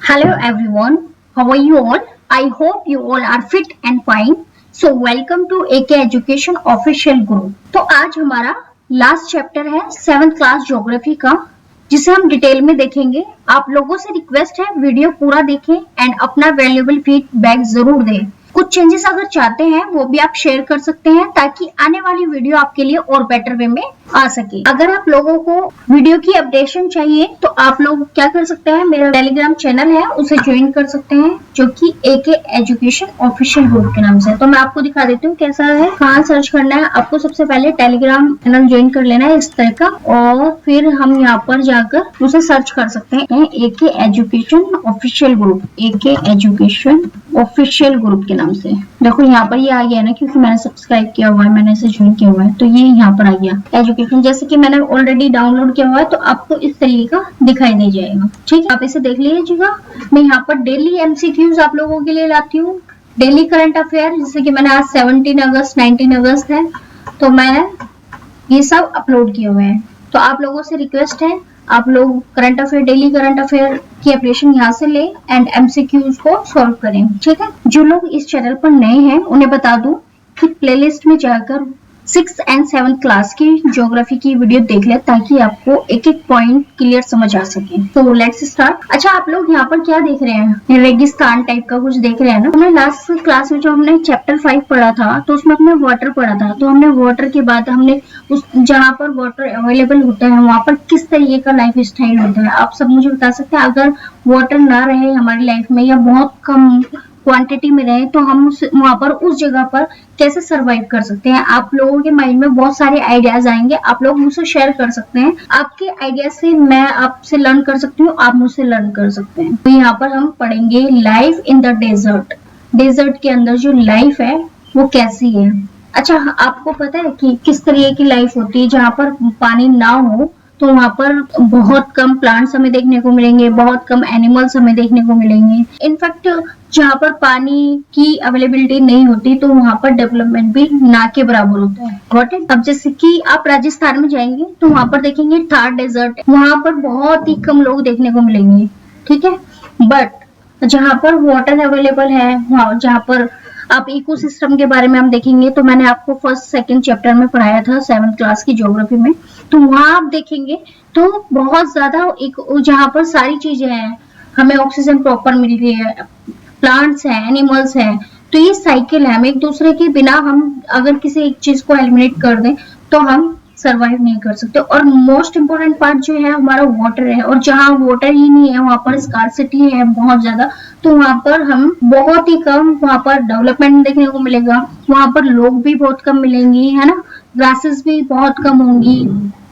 Hello everyone, how are you all? I hope you all are fit and fine. So welcome to AK Education Official Group. तो आज हमारा last chapter है 7th class geography का, जिसे हम detail में देखेंगे। आप लोगों से रिक्वेस्ट है वीडियो पूरा देखें एंड अपना वैल्यूएबल फीडबैक जरूर दें। कुछ चेंजेस अगर चाहते हैं वो भी आप शेयर कर सकते हैं ताकि आने वाली वीडियो आपके लिए और बेटर वे में आ सके। अगर आप लोगों को वीडियो की अपडेशन चाहिए तो आप लोग क्या कर सकते हैं, मेरा टेलीग्राम चैनल है उसे ज्वाइन कर सकते हैं, जो कि एके एजुकेशन ऑफिशियल ग्रुप के नाम से। तो मैं आपको दिखा देती हूँ कैसा है, कहाँ सर्च करना है। आपको सबसे पहले टेलीग्राम चैनल ज्वाइन कर लेना है इस तरह का, और फिर हम यहाँ पर जाकर उसे सर्च कर सकते हैं एके एजुकेशन ऑफिशियल ग्रुप, एके एजुकेशन ऑफिशियल ग्रुप के नाम से। देखो यहाँ पर ये आ गया ना, क्योंकि मैंने सब्सक्राइब किया हुआ है, मैंने इसे ज्वाइन किया हुआ है, तो ये यहाँ पर आ गया एजुकेशन। जैसे कि मैंने ऑलरेडी डाउनलोड किया हुआ है तो आपको इस तरीके का दिखाई दे जाएगा। ठीक, आप इसे देख लीजिएगा। मैं यहाँ पर डेली एमसीक्यूज आप लोगों के लिए लाती हूँ, डेली करंट अफेयर, जैसे कि मैंने आज 17 अगस्त 19 अगस्त है तो मैंने ये सब अपलोड किए हुए हैं। तो आप लोगों से रिक्वेस्ट है, आप लोग current affair, daily current affair की अपडेशन यहाँ से ले एंड एमसीक्यूज को सॉल्व करें। ठीक है, जो लोग इस चैनल पर नए हैं उन्हें बता दूं कि प्लेलिस्ट में जाकर 6th and 7th क्लास की ज्योग्राफी की वीडियो देख ले ताकि आपको एक एक पॉइंट क्लियर समझ आ सके। तो लेट्स स्टार्ट। अच्छा, आप लोग यहाँ पर क्या देख रहे हैं, रेगिस्तान टाइप का कुछ देख रहे हैं ना। हमने लास्ट क्लास में जो हमने चैप्टर 5 पढ़ा था तो उसमें हमने वाटर पढ़ा था। तो हमने वाटर के बाद हमने उस जहाँ पर वाटर अवेलेबल होता है वहां पर किस तरीके का लाइफ स्टाइल होता है। आप सब मुझे बता सकते हैं, अगर वाटर ना रहे हमारी लाइफ में या बहुत कम क्वांटिटी में रहे तो हम वहां पर उस जगह पर कैसे सरवाइव कर सकते हैं। आप लोगों के माइंड में बहुत सारे आइडियाज आएंगे, आप लोग मुझसे शेयर कर सकते हैं। आपके आइडिया से मैं आपसे लर्न कर सकती हूँ, आप मुझसे लर्न कर सकते हैं। तो यहाँ पर हम पढ़ेंगे life in the desert. Desert के अंदर जो लाइफ है वो कैसी है। अच्छा, आपको पता है कि किस तरीके की लाइफ होती है। जहाँ पर पानी ना हो तो वहां पर बहुत कम प्लांट्स हमें देखने को मिलेंगे, बहुत कम एनिमल्स हमें देखने को मिलेंगे। इनफैक्ट जहाँ पर पानी की अवेलेबिलिटी नहीं होती तो वहां पर डेवलपमेंट भी ना के बराबर होता है। Got it. अब जैसे कि आप राजस्थान में जाएंगे तो वहां पर देखेंगे थार डेजर्ट, वहां पर बहुत ही कम लोग देखने को मिलेंगे। ठीक है, बट जहाँ पर वाटर अवेलेबल है, जहाँ पर आप इकोसिस्टम के बारे में हम देखेंगे तो मैंने आपको फर्स्ट सेकंड चैप्टर में पढ़ाया था 7th क्लास की ज्योग्राफी में। तो वहां आप देखेंगे तो बहुत ज्यादा एक जहाँ पर सारी चीजें हैं, हमें ऑक्सीजन प्रॉपर मिल रही है, प्लांट्स हैं, एनिमल्स हैं। तो ये साइकिल है, हम एक दूसरे के बिना हम अगर किसी एक चीज को एलिमिनेट कर दें तो हम सरवाइव नहीं कर सकते। और मोस्ट इम्पोर्टेंट पार्ट जो है हमारा वाटर है, और जहाँ वाटर ही नहीं है वहां पर स्कार्सिटी है बहुत ज्यादा, तो वहां पर हम बहुत ही कम, वहां पर डेवलपमेंट देखने को मिलेगा, वहां पर लोग भी बहुत कम मिलेंगे, है ना। ग्रासेस भी बहुत कम होंगी,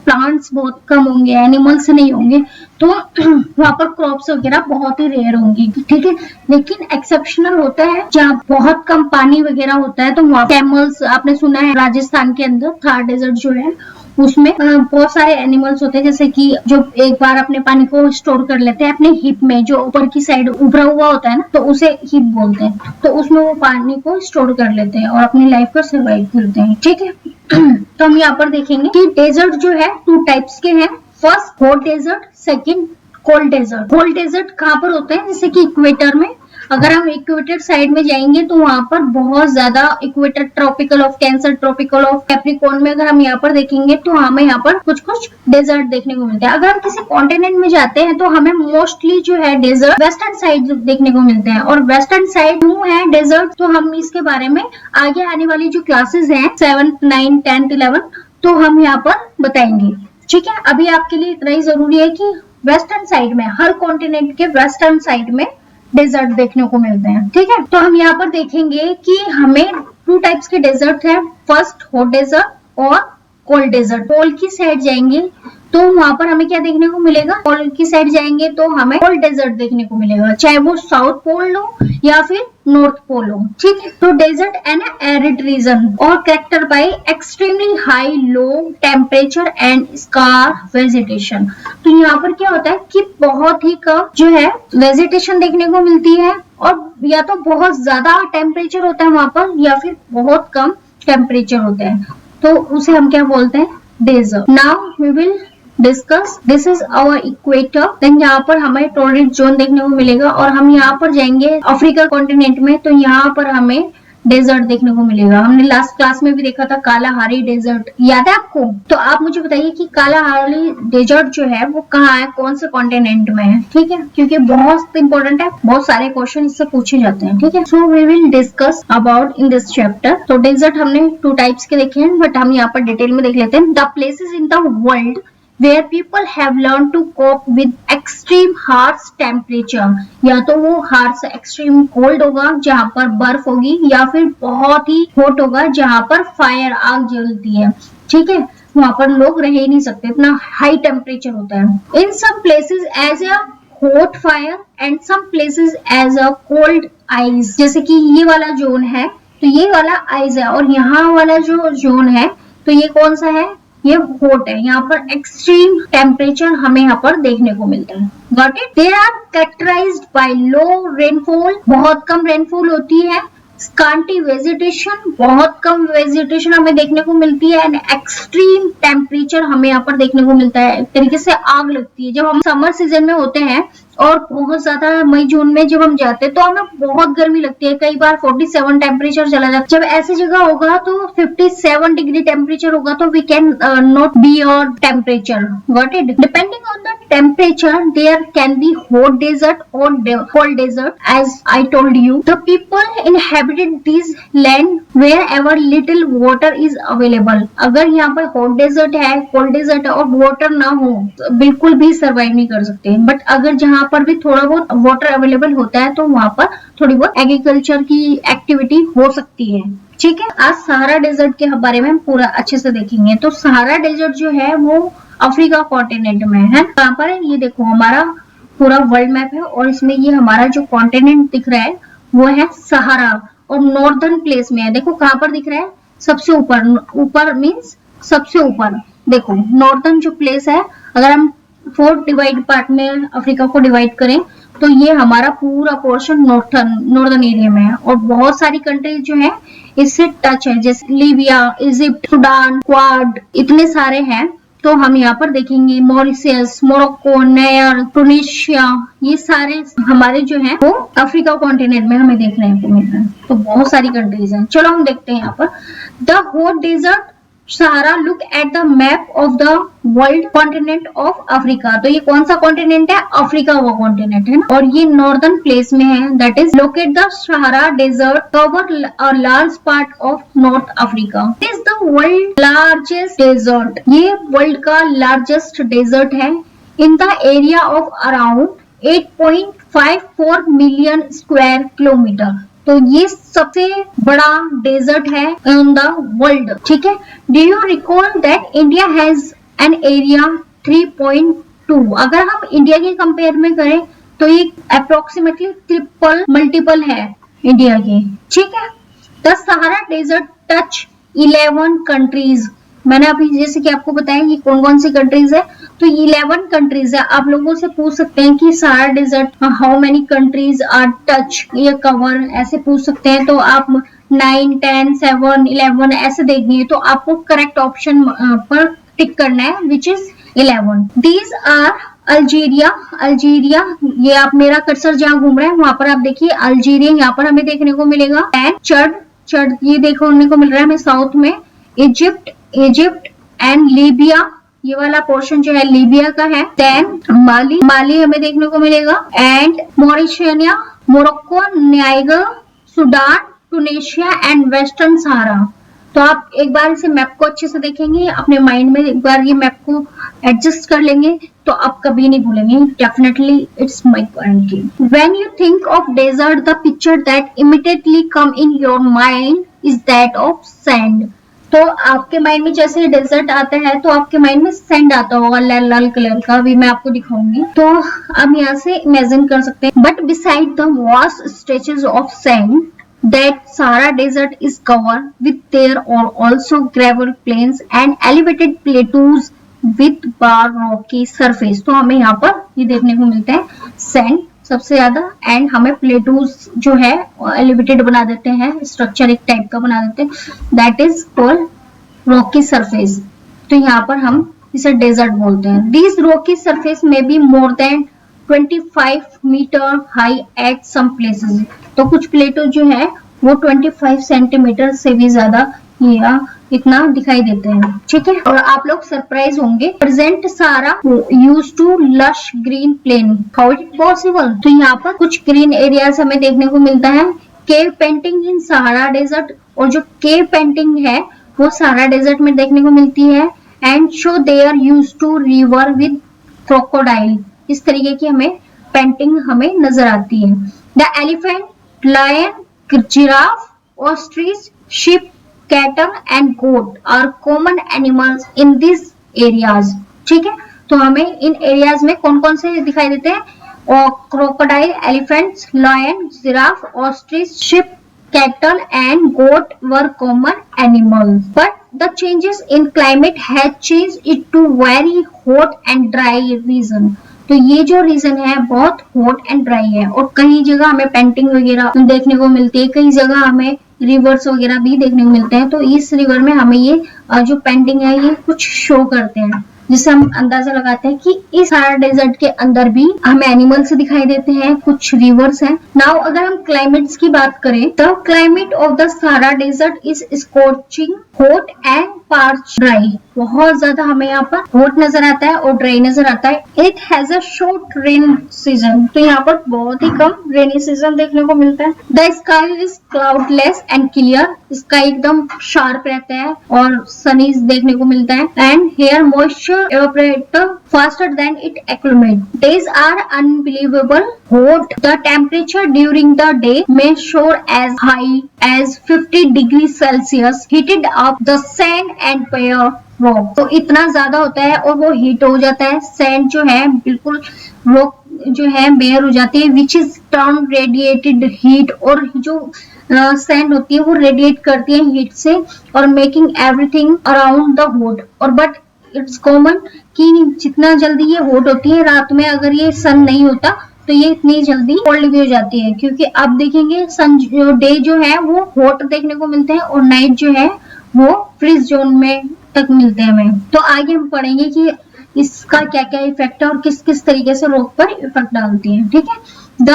प्लांट्स बहुत कम होंगे, एनिमल्स नहीं होंगे, तो वहां पर क्रॉप्स वगैरह बहुत ही रेयर होंगी। ठीक है, लेकिन एक्सेप्शनल होता है जहाँ बहुत कम पानी वगैरह होता है तो वहाँ कैमल्स, आपने सुना है राजस्थान के अंदर थार डेजर्ट जो है उसमें बहुत सारे एनिमल्स होते हैं, जैसे कि जो एक बार अपने पानी को स्टोर कर लेते हैं अपने हिप में, जो ऊपर की साइड उभरा हुआ होता है ना, तो उसे हिप बोलते हैं। तो उसमें वो पानी को स्टोर कर लेते हैं और अपनी लाइफ को सर्वाइव करते हैं। ठीक है, तो हम यहाँ पर देखेंगे कि डेजर्ट जो है 2 टाइप्स के हैं। First hot desert, second cold desert. Hot desert कहाँ पर होते हैं, जैसे कि इक्वेटर में। अगर हम इक्वेटर साइड में जाएंगे तो वहां पर बहुत ज्यादा equator, tropical of cancer, tropical of Capricorn में अगर हम यहाँ पर देखेंगे तो हमें यहाँ पर कुछ कुछ डेजर्ट देखने को मिलते हैं। अगर हम किसी कॉन्टिनेंट में जाते हैं तो हमें मोस्टली जो है डेजर्ट वेस्टर्न साइड देखने को मिलते हैं, और वेस्टर्न साइड क्यों है डेजर्ट तो हम इसके बारे में आगे आने वाली जो क्लासेस हैं 7th 9th 10th 11th तो हम यहाँ पर बताएंगे। ठीक है, अभी आपके लिए इतना ही जरूरी है कि वेस्टर्न साइड में, हर कॉन्टिनेंट के वेस्टर्न साइड में डेजर्ट देखने को मिलते हैं। ठीक है, तो हम यहाँ पर देखेंगे कि हमें 2 टाइप्स के डेजर्ट है। फर्स्ट हॉट डेजर्ट और कोल्ड डेजर्ट। पोल की साइड जाएंगे तो वहां पर हमें क्या देखने को मिलेगा, पोल की साइड जाएंगे तो हमें कोल्ड डेजर्ट देखने को मिलेगा, चाहे वो साउथ पोल हो या फिर नॉर्थ पोल हो। ठीक है, तो डेजर्ट एन एरिड रीजन और character bye extremely high low temperature and scar vegetation. तो यहाँ पर क्या होता है कि बहुत ही कम जो है वेजिटेशन देखने को मिलती है, और या तो बहुत ज्यादा टेम्परेचर होता है वहां पर या फिर बहुत कम टेम्परेचर होता है, तो उसे हम क्या बोलते हैं, desert. Now we will discuss. This is our equator. Then यहाँ पर हमें टॉर्रिड जोन देखने को मिलेगा और हम यहाँ पर जाएंगे अफ्रीका कॉन्टिनेंट में, तो यहाँ पर हमें डेजर्ट देखने को मिलेगा। हमने लास्ट क्लास में भी देखा था कालाहारी डेजर्ट, याद है आपको? तो आप मुझे बताइए कि कालाहारी डेजर्ट जो है वो कहाँ है, कौन से कॉन्टिनेंट में है, ठीक है, क्योंकि बहुत इंपॉर्टेंट है, बहुत सारे क्वेश्चन इससे पूछे जाते हैं, ठीक है। So we will discuss about in this chapter. तो डेजर्ट हमने 2 टाइप्स के देखे हैं, बट हम यहाँ पर डिटेल में देख लेते हैं। The places in the world where people have learned to cope with extreme harsh temperature, या तो वो harsh extreme cold होगा जहाँ पर बर्फ होगी, या फिर बहुत ही hot होगा जहाँ पर फायर आग जलती है, ठीक है, वहां पर लोग रह ही नहीं सकते, इतना हाई टेम्परेचर होता है। In some places as a hot fire and some places as a cold ice, जैसे कि ये वाला जोन है तो ये वाला आइस है, और यहाँ वाला जो जोन है तो ये कौन सा है, ये हॉट है। यहाँ पर एक्सट्रीम टेम्परेचर हमें यहाँ पर देखने को मिलता है। Got it? They are characterized by low rainfall, बहुत कम रेनफॉल होती है, स्कांटी वेजिटेशन, बहुत कम वेजिटेशन हमें देखने को मिलती है, एंड एक्सट्रीम टेम्परेचर हमें यहाँ पर देखने को मिलता है। एक तरीके से आग लगती है जब हम समर सीजन में होते हैं और बहुत ज्यादा मई जून में जब हम जाते हैं तो हमें बहुत गर्मी लगती है, कई बार 47 टेम्परेचर चला जाता है। जब ऐसी जगह होगा तो 57 डिग्री टेम्परेचर होगा तो we can not be your temperature. Got it? Depending on the temperature there can be hot desert और cold desert, as I told you. The people inhabited this land wherever little water is available. अगर यहाँ पर hot desert है, cold desert है और water ना हो तो बिल्कुल भी सर्वाइव नहीं कर सकते, बट अगर जहाँ पर भी थोड़ा बहुत वाटर अवेलेबल होता है तो वहां पर थोड़ी बहुत एग्रीकल्चर की एक्टिविटी हो सकती है, ठीक है। आज सहारा डेजर्ट के बारे में हम पूरा अच्छे से देखेंगे। तो सहारा डेजर्ट जो है वो अफ्रीका कॉन्टिनेंट में है। कहाँ पर है ये देखो, हमारा पूरा वर्ल्ड मैप है और इसमें ये हमारा जो कॉन्टिनेंट दिख रहा है वो है सहारा, और नॉर्दर्न प्लेस में है। देखो कहाँ पर दिख रहा है, सबसे ऊपर, ऊपर मीन्स सबसे ऊपर। देखो नॉर्दर्न जो प्लेस है, अगर हम 4 डिवाइड पार्ट में अफ्रीका को डिवाइड करें तो ये हमारा पूरा पोर्शन नॉर्दर्न एरिया में है, और बहुत सारी कंट्रीज जो है इससे टच है, जैसे लीबिया, इजिप्ट, सूडान, क्वाड, इतने सारे हैं। तो हम यहाँ पर देखेंगे मॉरिशस, मोरक्को, नायर, टूनिशिया, ये सारे हमारे जो है वो अफ्रीका कॉन्टिनेंट में हमें देखने को मिल रहे हैं। तो बहुत सारी कंट्रीज हैं। चलो हम देखते हैं यहाँ पर the hot desert Sahara. Look at the map of the world continent of Africa. तो ये कौन सा कॉन्टिनेंट है, अफ्रीका का कॉन्टिनेंट है ना, और ये नॉर्दर्न प्लेस में है। That is locate the Sahara desert cover a large part of north Africa. It is the world largest desert, ये वर्ल्ड का लार्जेस्ट डेजर्ट है in the area of around 8.54 million square kilometre. तो ये सबसे बड़ा desert है in the world, ठीक है। Do you recall that India has an area 3.2। अगर हम इंडिया के कंपेयर में करें तो ये अप्रोक्सीमेटली ट्रिपल मल्टीपल है इंडिया के, ठीक है। The Sahara desert touch 11 countries. मैंने अभी जैसे कि आपको बताया ये कौन कौन सी कंट्रीज है, तो 11 कंट्रीज है। आप लोगों से पूछ सकते हैं कि Sahara desert how many countries are touch ये कवर, ऐसे पूछ सकते हैं। तो आप 9, 10, 7, 11 ऐसे देंगे तो आपको करेक्ट ऑप्शन पर टिक करना है, which is 11। These are Algeria, Algeria, ये आप मेरा कर्सर जहाँ घूम रहा है वहां पर आप देखिए अल्जीरिया यहाँ पर हमें देखने को मिलेगा। एंड चड ये देखने को मिल रहा है हमें साउथ में। इजिप्ट एंड लीबिया, ये वाला पोर्शन जो है लीबिया का है। देन माली हमें देखने को मिलेगा। And Mauritania, Morocco, Niger, Sudan, Tunisia and Western Sahara. तो आप एक बार इसे मैप को अच्छे से देखेंगे, अपने माइंड में एक बार ये मैप को एडजस्ट कर लेंगे तो आप कभी नहीं भूलेंगे। Definitely it's my guarantee. When you think of desert the picture that immediately come in your mind is that of sand. तो आपके माइंड में जैसे डेजर्ट आता है तो आपके माइंड में सैंड आता होगा लाल लाल कलर का, अभी मैं आपको दिखाऊंगी। तो आप यहाँ से इमेजिन कर सकते हैं। But beside the vast stretches of sand that Sahara Desert is covered with there are also gravel plains and elevated plateaus with bar rocky surface। तो हमें यहाँ पर ये देखने को मिलता है सैंड सबसे ज्यादा, एंड हमें प्लेटूज जो है एलिवेटेड बना देते हैं, स्ट्रक्चर एक टाइप का बना देते हैं, that is called rocky surface. तो यहाँ पर हम इसे डेजर्ट बोलते हैं। दिस रॉकी सरफेस में be more than 25 metre high at some places. तो कुछ प्लेटो जो है वो 25 सेंटीमीटर से भी ज्यादा या इतना दिखाई देते हैं, ठीक है। और आप लोग सरप्राइज होंगे, present Sahara used to lush green plain, how it possible. तो यहाँ पर कुछ ग्रीन एरियाज हमें देखने को मिलता है। Cave painting in Sahara desert, और जो केव पेंटिंग है वो सहारा डेजर्ट में देखने को मिलती है। And so they are used to river with crocodile, इस तरीके की हमें पेंटिंग हमें नजर आती है। The elephant, lion, giraffe, ostrich, sheep, cattle and goat are common animals in this areas, ठीक है। तो हमें इन एरियाज में कौन कौन से दिखाई देते हैं, और crocodile, elephants, lion, giraffe, ostrich, sheep, cattle and goat were common animals, but the changes in climate had changed it to very hot and dry region। तो ये जो रीजन है बहुत हॉट एंड ड्राई है, और कई जगह हमें पेंटिंग वगैरह देखने को मिलती है, कई जगह हमें रिवर्स वगैरह भी देखने को मिलते हैं। तो इस रिवर में हमें ये जो पेंटिंग है ये कुछ शो करते हैं, जिससे हम अंदाजा लगाते हैं कि इस सहारा डेजर्ट के अंदर भी हमें एनिमल्स दिखाई देते हैं, कुछ रिवर्स हैं। नाउ अगर हम क्लाइमेट्स की बात करें, the climate of the Sahara desert is scorching hot and parch dry. बहुत ज्यादा हमें यहाँ पर हॉट नजर आता है और ड्राई नजर आता है। It has a short rain season, तो यहाँ पर बहुत ही कम रेनी सीजन देखने को मिलता है। The sky is cloudless and clear, sky एकदम शार्प रहता है और सनी देखने को मिलता है। And here moisture evaporate faster than it acclimate. Days are unbelievable hot. The temperature during the day may soar as high as 50 degrees Celsius, heated up the sand and bare rock. तो इतना ज्यादा होता है और वो heat हो जाता है, सैंड जो है बिल्कुल रॉक जो है बेयर हो जाती है, which is turn radiated heat, और जो सैंड होती है वो रेडिएट करती है हीट से और making everything around the hot. और बट इट्स कॉमन कि जितना जल्दी ये हॉट होती है, रात में अगर ये सन नहीं होता तो ये इतनी जल्दी कोल्ड भी हो जाती है, क्योंकि आप देखेंगे सन जो डे जो है वो हॉट देखने को मिलते हैं और नाइट जो है वो फ्रीज जोन में तक मिलते हैं हमें। तो आगे हम पढ़ेंगे कि इसका क्या क्या इफेक्ट है और किस किस तरीके से रॉक पर इफेक्ट डालती है, ठीक है। The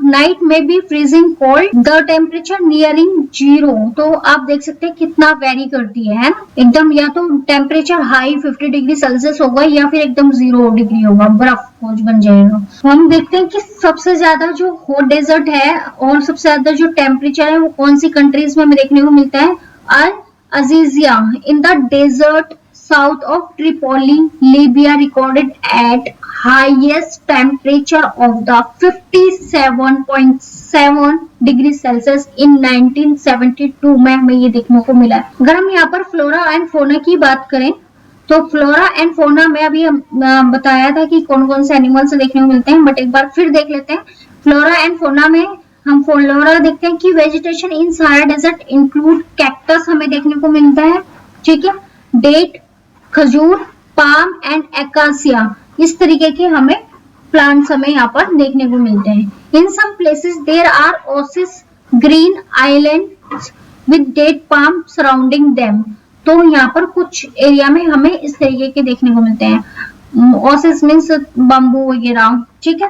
night may be freezing cold, the temperature nearing zero. तो आप देख सकते हैं कितना वेरी करती है ना, एकदम या तो टेम्परेचर हाई 50 डिग्री सेल्सियस होगा या फिर एकदम 0 डिग्री होगा, बर्फ फौज बन जाएगा। हम देखते हैं कि सबसे ज्यादा जो हॉट डेजर्ट है और सबसे ज्यादा जो टेम्परेचर है वो कौन सी कंट्रीज में हमें देखने को मिलता है। Al Aziziyah in the desert south of Tripoli, Libya recorded at highest temperature of the 57.7 degree Celsius in 1972 में हमें ये देखने को मिला है। अगर हम यहाँ पर फ्लोरा एंड फोना की बात करें तो फ्लोरा एंड फोना में अभी बताया था कि कौन कौन से एनिमल्स देखने को मिलते हैं, बट एक बार फिर देख लेते हैं। फ्लोरा एंड फोना में हम फ्लोरा देखते हैं कि वेजिटेशन इन सहारा डेजर्ट इंक्लूड कैक्टस हमें देखने को मिलता है, ठीक है, डेट, खजूर, पाम एंड एकासिया, इस तरीके के हमें प्लांट्स हमें यहाँ पर देखने को मिलते हैं। In some places there are oasis green islands with date palm surrounding them. तो यहाँ पर कुछ एरिया में हमें इस तरीके के देखने को मिलते हैं, ओसिस मीन्स बम्बू वगैरह, ठीक है।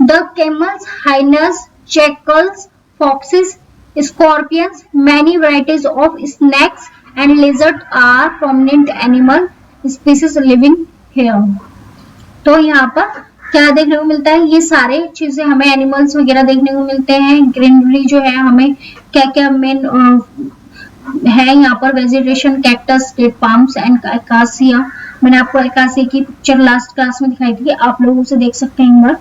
The camels, hyenas, jackals, foxes, scorpions, many varieties of snacks and lizard are prominent animal species living here. तो यहाँ पर क्या देखने को मिलता है, ये सारे चीजें हमें एनिमल्स वगैरह देखने को मिलते हैं। ग्रीनरी जो है हमें क्या क्या मेन है यहाँ पर, vegetation, cactus, date palms and acacia. मैंने आपको एकासिया की पिक्चर लास्ट क्लास में दिखाई थी, आप लोग उसे देख सकते हैं एक बार,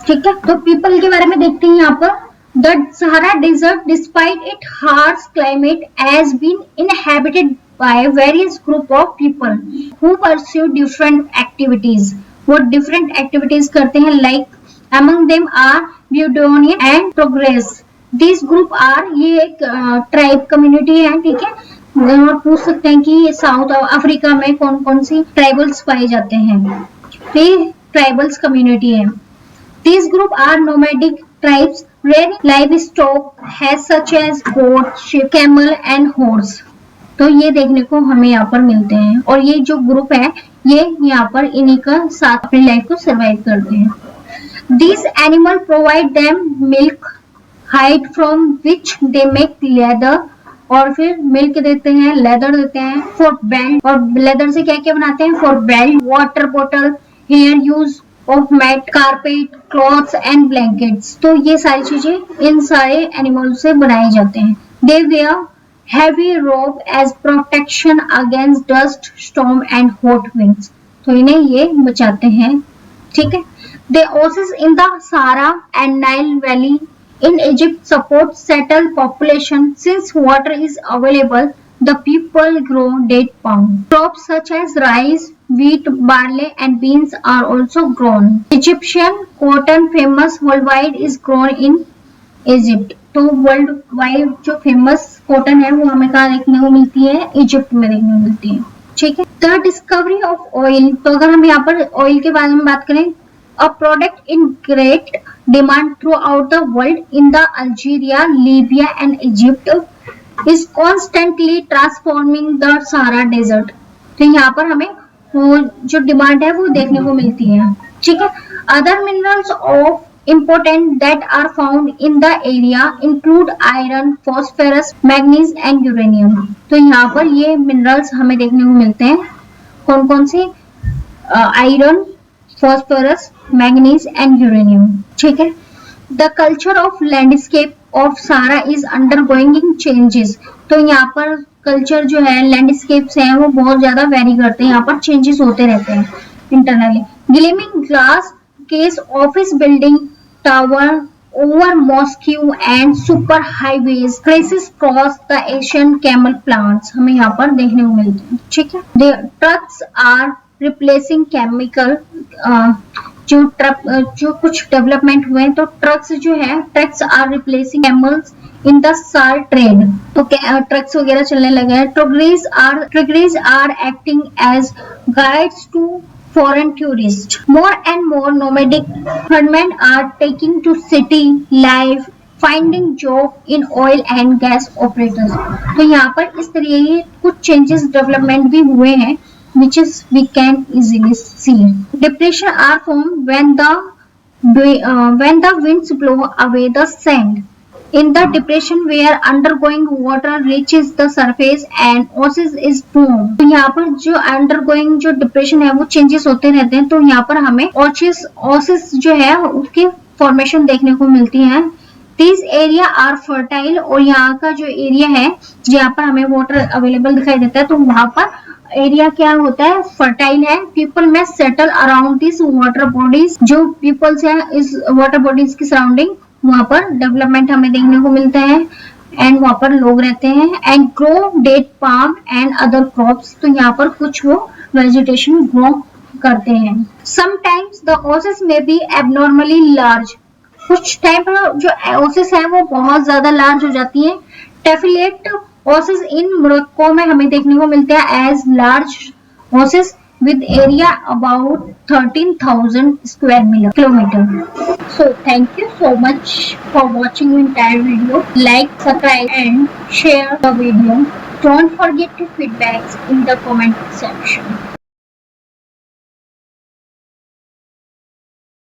ठीक है। तो पीपल के बारे में देखते हैं यहाँ पर। The Sahara Desert, despite its harsh climate, has been inhabited by various group of people who pursue different activities. वो different activities करते हैं, like among them are Bedouin and Progress. These group are, ये एक tribe community है, ठीक है। और पूछ सकते हैं कि साउथ अफ्रीका में कौन कौन सी ट्राइबल्स पाए जाते हैं, तो ट्राइबल्स कम्युनिटी है। These group are nomadic tribes where livestock has such as goat, sheep, camel and horse. तो ये देखने को हमें यहाँ पर मिलते हैं और ये जो ग्रुप है ये यहाँ पर इन्हीं का साथ अपनी लाइफ को सरवाइव करते हैं। These animal provide them milk, hide from which they make leather, और फिर मिल्क देते हैं, लेदर देते हैं, फॉर बेल्ट, और लेदर से क्या क्या बनाते हैं, फॉर बेल्ट, वाटर बोतल, hair use of mat, carpet, clothes and blankets. तो ये सारी चीजें इन सारे एनिमल से बनाए जाते हैं। दे where heavy rope as protection against dust, storm and hot winds. तो इन्हें ये बचाते हैं, ठीक है। The oasis in the Sahara and Nile Valley in Egypt support settled population. Since water is available, the people grow date palm. Crops such as rice, wheat, barley and beans are also grown. Egyptian cotton, famous worldwide, is grown in Egypt. तो world wide जो famous cotton है वो हमें कहाँ देखने को मिलती है, इजिप्ट में देखने को मिलती है, ठीक है। द डिस्कवरी ऑफ ऑयल, तो अगर हम यहाँ पर ऑयल के बारे में बात करें, a product in great demand throughout the world in the Algeria, Libya and Egypt is constantly transforming the Sahara desert. तो यहाँ पर हमें वो जो डिमांड है वो देखने को मिलती है, ठीक है। Other minerals of important that are found in the area include iron, phosphorus, manganese and uranium. तो यहाँ पर ये मिनरल्स हमें देखने को मिलते हैं, कौन कौन से, iron, phosphorus, manganese and uranium, ठीक है। The culture of landscape of Sahara is undergoing changes. तो यहाँ पर कल्चर जो है, लैंडस्केप्स हैं वो बहुत ज्यादा वेरी करते हैं, यहाँ पर चेंजेस होते रहते हैं internally. Gleaming glass case, office building, tower, over mosque and super highways, traces cross the Asian camel plants हमें यहाँ पर देखने को मिलते हैं, ठीक है। The trucks are replacing chemical, जो कुछ डेवलपमेंट हुए हैं, तो ट्रक्स जो है, trucks are replacing camels in the salt trade. तो ट्रक्स वगैरह चलने लगे हैं। Tuaregs are acting as guides to foreign tourists. More and more nomadic herdsmen are taking to city life, finding job in oil and gas operators. तो यहाँ पर इस तरह के कुछ changes development भी हुए हैं, which is we can easily see. Depression are formed when the winds blow away the sand. In the depression where undergoing water reaches the surface and oasis is formed. तो यहाँ पर जो undergoing जो depression है वो changes होते रहते हैं, तो यहाँ पर हमें oasis जो है उसकी formation देखने को मिलती है। These area are fertile, और यहाँ का जो एरिया है जहाँ पर हमें water available दिखाई देता है, तो वहाँ पर एरिया क्या होता है, फर्टाइल है। पीपल में settle around this water bodies, जो पीपल्स है इस वाटर बॉडीज की सराउंडिंग, वहां पर डेवलपमेंट हमें देखने को मिलता है एंड वहां पर लोग रहते हैं। And grow date palm and other crops, तो यहाँ पर कुछ वो वेजिटेशन ग्रो करते हैं। Sometimes the oasis may be abnormally large, कुछ टाइम पर जो ओसिस है वो बहुत ज्यादा लार्ज हो जाती है। टेफिलेट ओसिस इन मोरक्को में हमें देखने को मिलते हैं as large oasis with area about 13,000 square kilometer. So thank you so much for watching the entire video. Like, subscribe and share the video. Don't forget to feedback in the comment section.